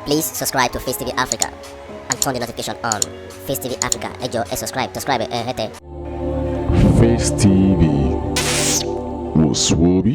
Please subscribe to Face TV Africa and turn the notification on. Face TV Africa, ẹ jọ̀ọ́ ẹ subscribe hete. Face TV was Swoby.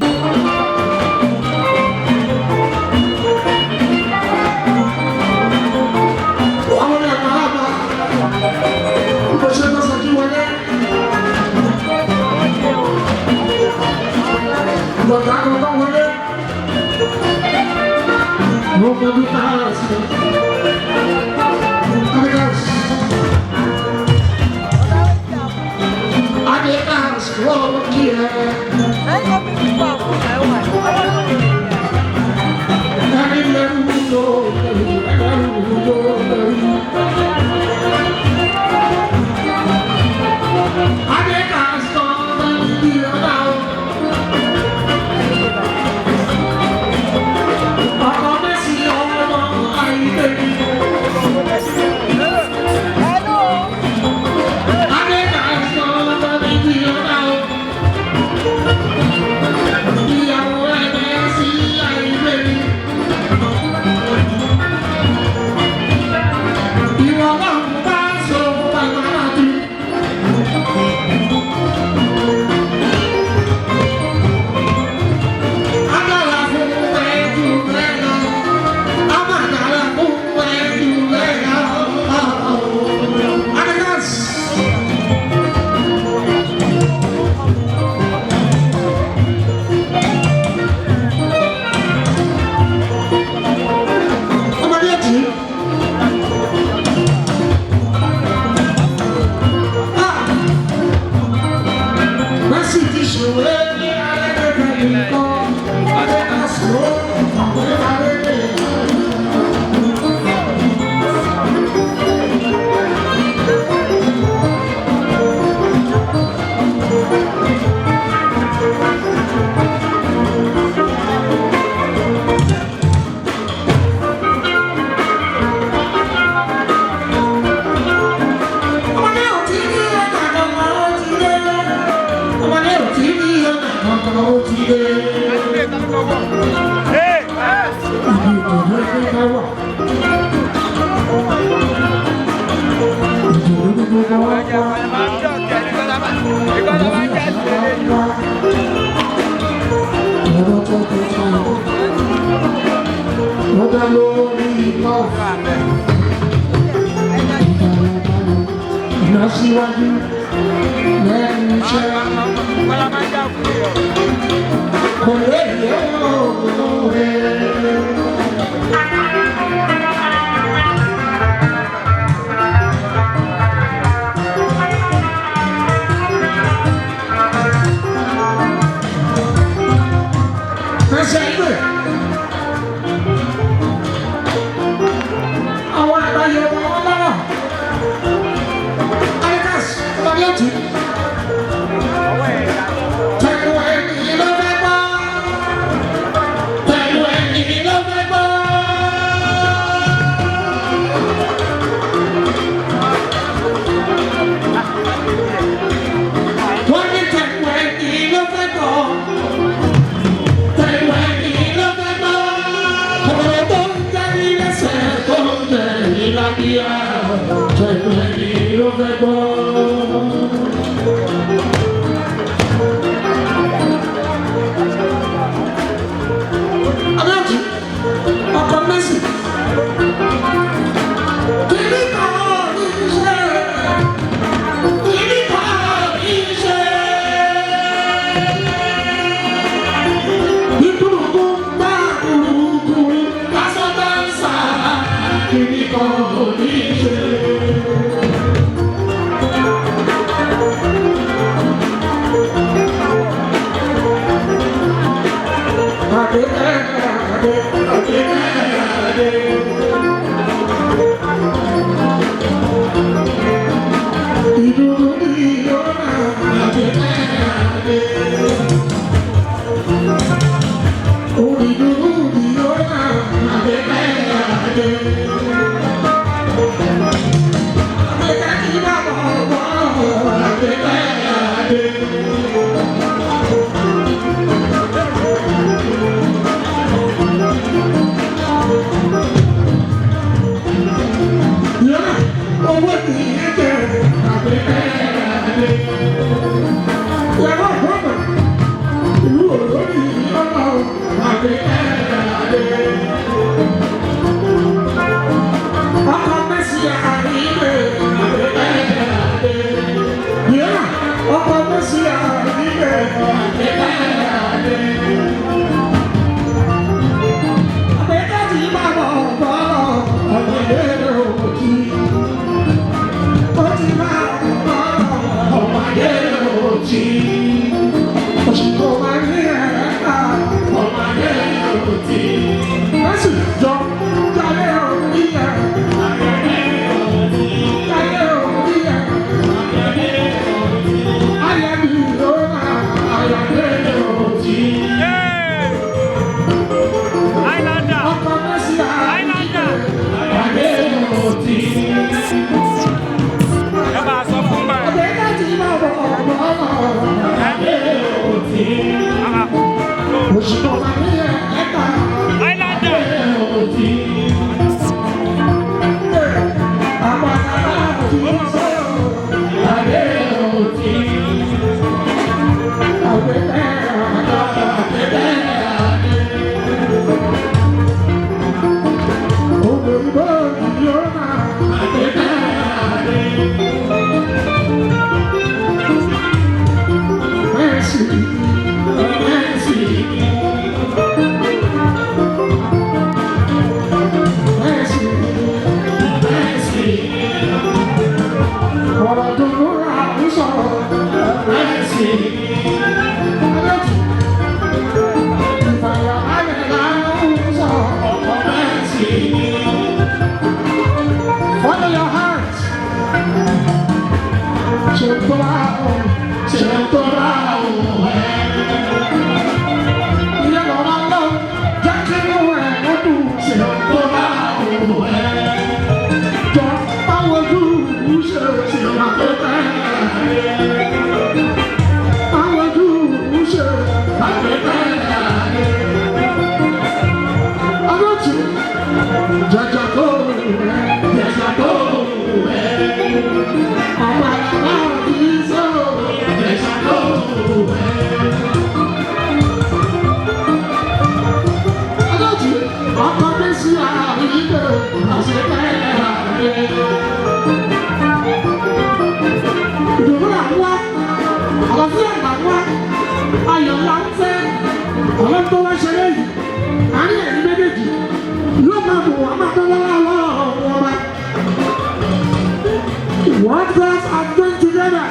What God has done together,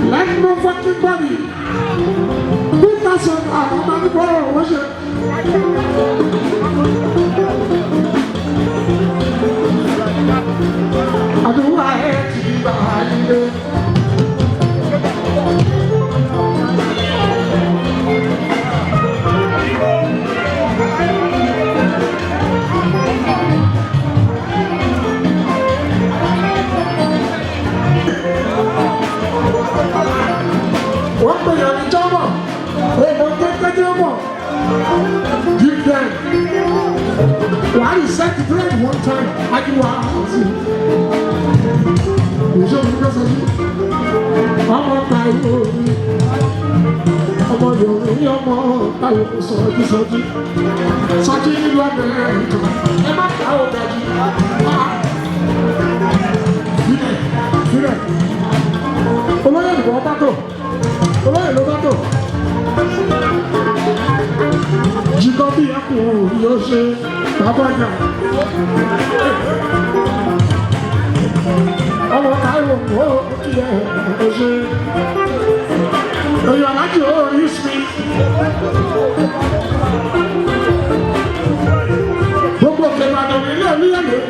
let no fucking body put us on our man for worship. I do I hate you behind it. What the hell is trouble? Hey, don't take the trouble. Give them. Why you set the bread one time? I do you show me because of you. I'm on my own. I'm on your way. I'm on my own. Soji. Soji, you are there. I'm not out of you. Fine. Olóyè ìbò ọba tó. Olóyè ló bá tó. Jìkọ́ bí ẹkùn yóò ṣe bàbá ìyá. Ọmọ Táíwò ó kí ẹ ṣe. Èèyàn láti orí sí. Gbogbo òkè Ìbàdàn ilé oníyẹ̀lẹ̀.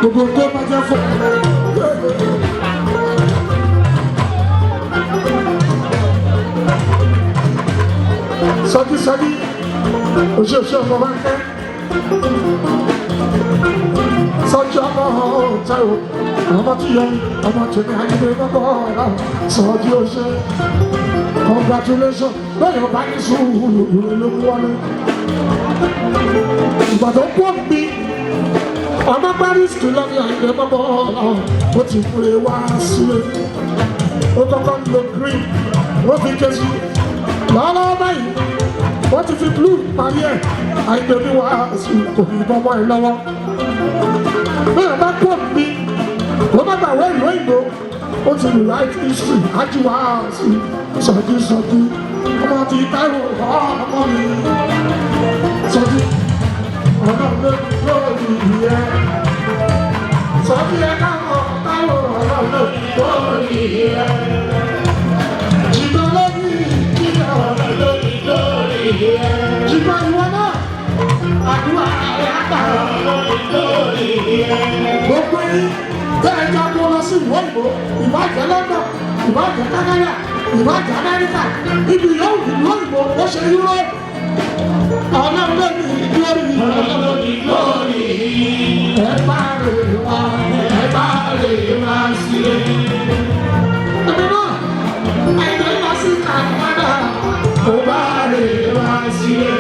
Gbogbo tó bá jẹ́ fún. Sọ́jí, oṣooṣù ọmọ bá ń kẹ́. Sọ́jí ọmọ Táíwò, ọmọ tí yọ mí, ọmọ tí ní ayé lọ́kọ̀ ọ̀la. Sọ́jí oṣù, congratulations, lọ́yìn ọba ní sùúrù ìrìnlẹ̀ wọlé. Ìgbà tó pọ̀ mi, ọmọ Paris kì í lọ́ní ayé lọ́kọ̀ ọ̀la. Ó ti múre wá sílé. Ó kọ́kọ́ ń lo green, ó fi kẹ́sì. Lọ́wọ́ báyìí. Wọ́n ti fi blue parí ẹ̀ àìgbèmí wá sí kò ní bọ́mọ́ ẹ lọ́wọ́. Bẹ́ẹ̀ bá pọ̀ mí, ó bá gbàwé ìlú òyìnbó, ó ti write history, ájú wá sí sọ́jí. Ọmọ ti Táíwò ọmọ mi. Sọ́jí, ọ̀nà lórí ìyẹ́. Sọ́jí ẹ káwọn Táíwò ọ̀nà lórí ìyẹ́. Jìnnà lórí ìyẹ́ ọ̀nà lórí ìyẹ́. Jìnnà ìwọ náà, àdúrà ẹ̀ àtàrà lórí ìyẹ́. Gbogbo yín tẹ́ ẹ jọ kó lọ sí ìwọ ìbò, ìbàjẹ́ London, ìbàjẹ́ Canada, ìbàjẹ́ Amẹ́ríkà, ibi yóò ìlú òyìnbó ó ṣe Europe. Ọ̀nà lórí lórí ẹ bá rè wá sílé. Ẹ̀mí náà, ẹ̀jẹ̀ lọ sí Canada, ó bá rè wá sílé.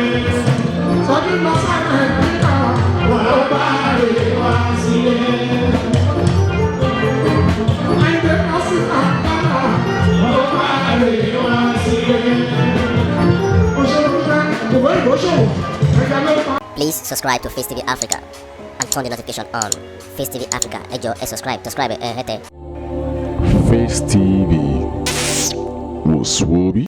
Sọ́jí lọ sí Amẹ́ríkà, ó bá rè wá sílé. Ẹ̀jẹ̀ lọ sí Canada, ó bá rè wá sílé. Please subscribe to Face TV Africa and turn the notification on. Face TV Africa, ẹ jọ̀ọ́ ẹ subscribe hete. Face TV was Swoby.